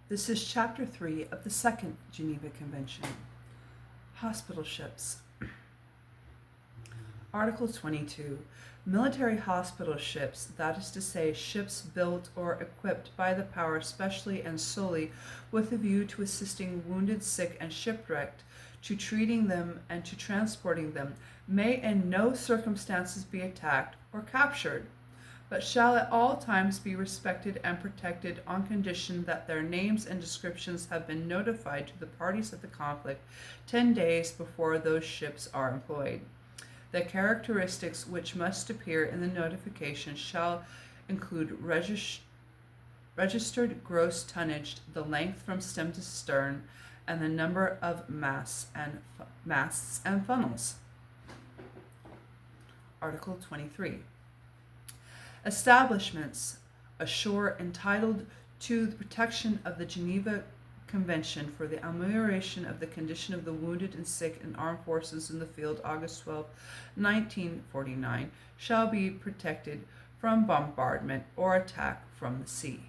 This is Chapter 3 of the Second Geneva Convention. Hospital ships. Article 22. Military hospital ships, that is to say, ships built or equipped by the power specially and solely with a view to assisting wounded, sick, and shipwrecked, to treating them and to transporting them, may in no circumstances be attacked or captured, but shall at all times be respected and protected on condition that their names and descriptions have been notified to the parties of the conflict 10 days before those ships are employed. The characteristics which must appear in the notification shall include registered gross tonnage, the length from stem to stern, and the number of masts and funnels. Article 23. Establishments ashore entitled to the protection of the Geneva Convention for the amelioration of the condition of the wounded and sick in armed forces in the field, August 12, 1949, shall be protected from bombardment or attack from the sea.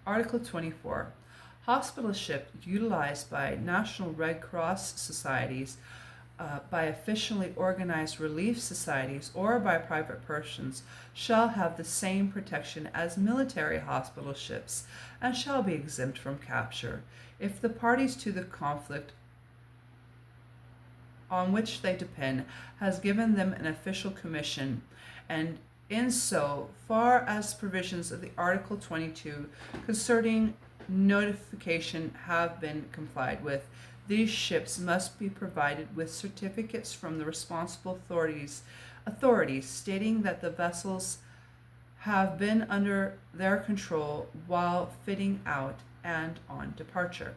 Article 24. Hospital ships utilized by National Red Cross societies, by officially organized relief societies, or by private persons shall have the same protection as military hospital ships and shall be exempt from capture if the parties to the conflict on which they depend has given them an official commission, and in so far as provisions of the Article 22 concerning notification have been complied with. These ships must be provided with certificates from the responsible authorities stating that the vessels have been under their control while fitting out and on departure.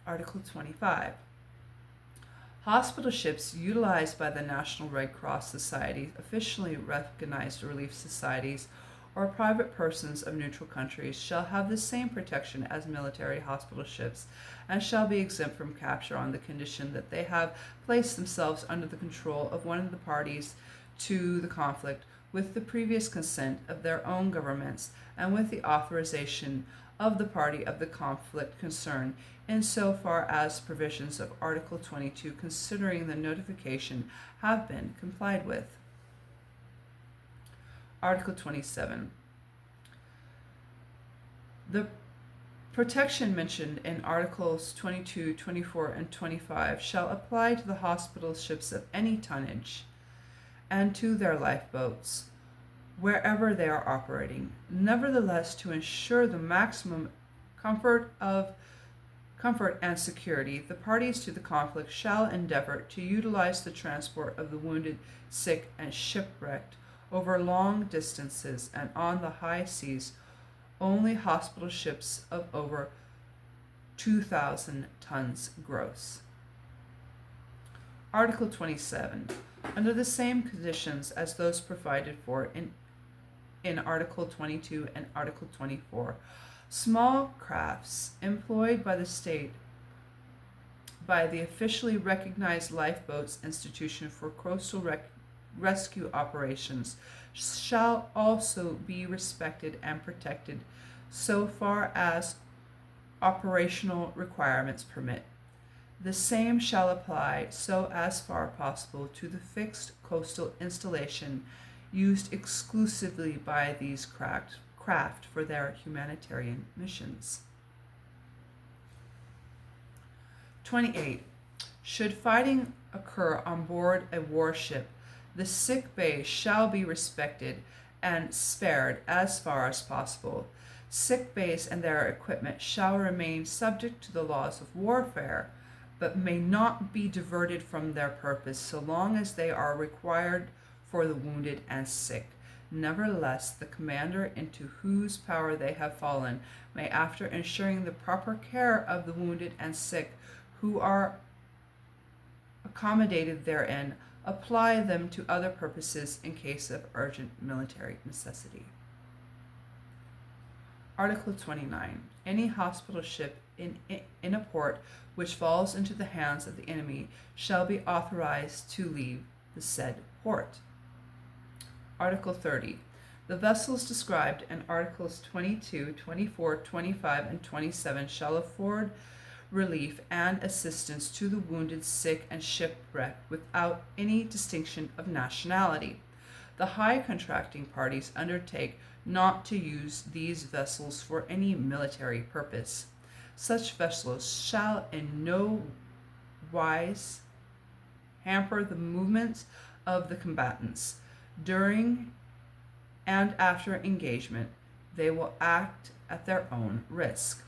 Article 25. Hospital ships utilized by the National Red Cross Society, officially recognized relief societies, or private persons of neutral countries shall have the same protection as military hospital ships and shall be exempt from capture on the condition that they have placed themselves under the control of one of the parties to the conflict with the previous consent of their own governments and with the authorization of the party of the conflict concerned, insofar as provisions of Article 22 considering the notification have been complied with. Article 27. The protection mentioned in Articles 22, 24, and 25 shall apply to the hospital ships of any tonnage and to their lifeboats, wherever they are operating. Nevertheless, to ensure the maximum comfort and security, the parties to the conflict shall endeavor to utilize the transport of the wounded, sick, and shipwrecked over long distances and on the high seas only hospital ships of over 2,000 tons gross. Article 27. Under the same conditions as those provided for in Article 22 and Article 24, small crafts employed by the state by the officially recognized lifeboats institution for coastal rescue operations shall also be respected and protected so far as operational requirements permit. The same shall apply so as far possible to the fixed coastal installation used exclusively by these craft for their humanitarian missions. 28. Should fighting occur on board a warship, the sick bay shall be respected and spared as far as possible. Sick bays and their equipment shall remain subject to the laws of warfare, but may not be diverted from their purpose so long as they are required for the wounded and sick. Nevertheless, the commander into whose power they have fallen may, after ensuring the proper care of the wounded and sick who are accommodated therein, apply them to other purposes in case of urgent military necessity. Article 29. Any hospital ship in a port which falls into the hands of the enemy shall be authorized to leave the said port. Article 30. The vessels described in Articles 22, 24, 25, and 27 shall afford relief and assistance to the wounded, sick, and shipwrecked without any distinction of nationality. The high contracting parties undertake not to use these vessels for any military purpose. Such vessels shall in no wise hamper the movements of the combatants. During and after engagement, they will act at their own risk.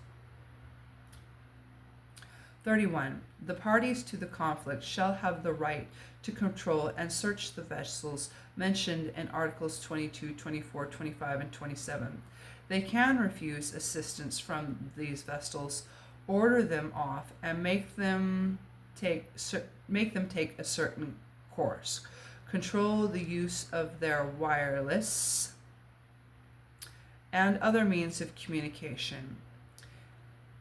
31. The parties to the conflict shall have the right to control and search the vessels mentioned in Articles 22, 24, 25, and 27. They can refuse assistance from these vessels, order them off, and make them take a certain course, control the use of their wireless and other means of communication,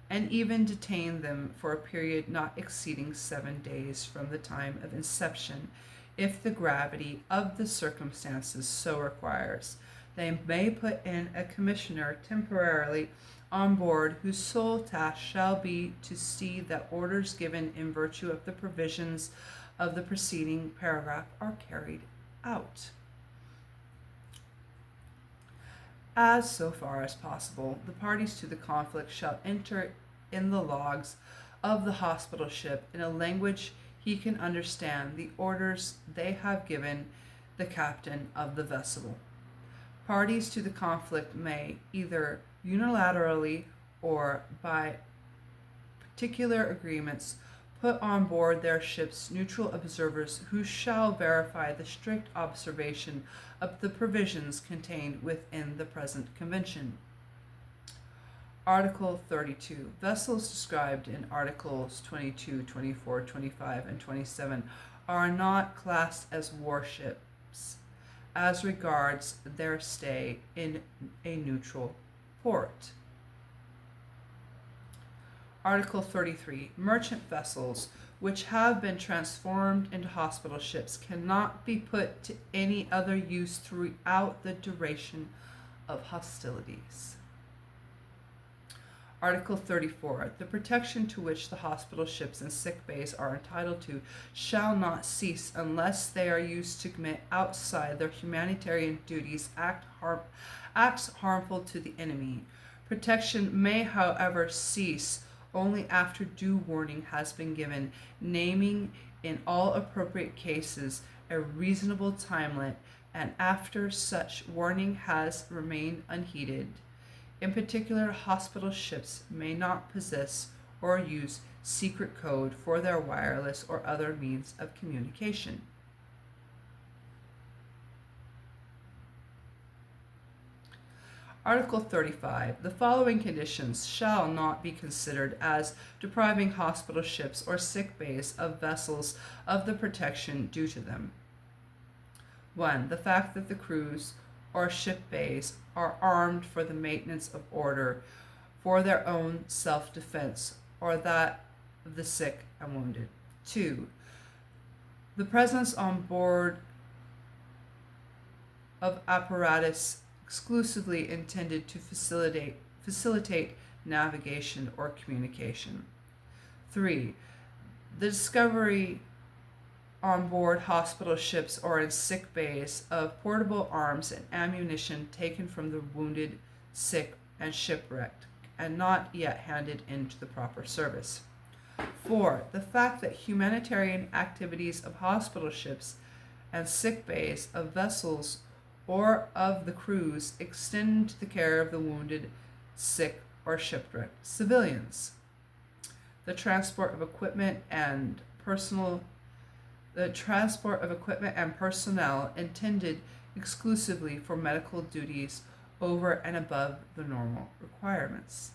and even detain them for a period not exceeding 7 days from the time of inception, if the gravity of the circumstances so requires. They may put in a commissioner temporarily on board, whose sole task shall be to see that orders given in virtue of the provisions of the preceding paragraph are carried out. As so far as possible, the parties to the conflict shall enter in the logs of the hospital ship in a language he can understand the orders they have given the captain of the vessel. Parties to the conflict may either unilaterally or by particular agreements put on board their ships neutral observers who shall verify the strict observation of the provisions contained within the present convention. Article 32. Vessels described in Articles 22, 24, 25, and 27 are not classed as warships as regards their stay in a neutral port. Article 33. Merchant vessels which have been transformed into hospital ships cannot be put to any other use throughout the duration of hostilities. Article 34. The protection to which the hospital ships and sick bays are entitled to shall not cease unless they are used to commit outside their humanitarian duties acts harmful to the enemy. Protection may, however, cease only after due warning has been given, naming in all appropriate cases a reasonable time limit, and after such warning has remained unheeded. In particular, hospital ships may not possess or use secret code for their wireless or other means of communication. Article 35. The following conditions shall not be considered as depriving hospital ships or sick bays of vessels of the protection due to them. 1. The fact that the crews or ship bays are armed for the maintenance of order for their own self-defense or that of the sick and wounded. 2. The presence on board of apparatus exclusively intended to facilitate navigation or communication. 3. The discovery on board hospital ships or in sick bays of portable arms and ammunition taken from the wounded, sick, and shipwrecked, and not yet handed into the proper service. 4. The fact that humanitarian activities of hospital ships and sick bays of vessels or of the crews extend to the care of the wounded, sick, or shipwrecked civilians. The transport of equipment and personnel intended exclusively for medical duties over and above the normal requirements.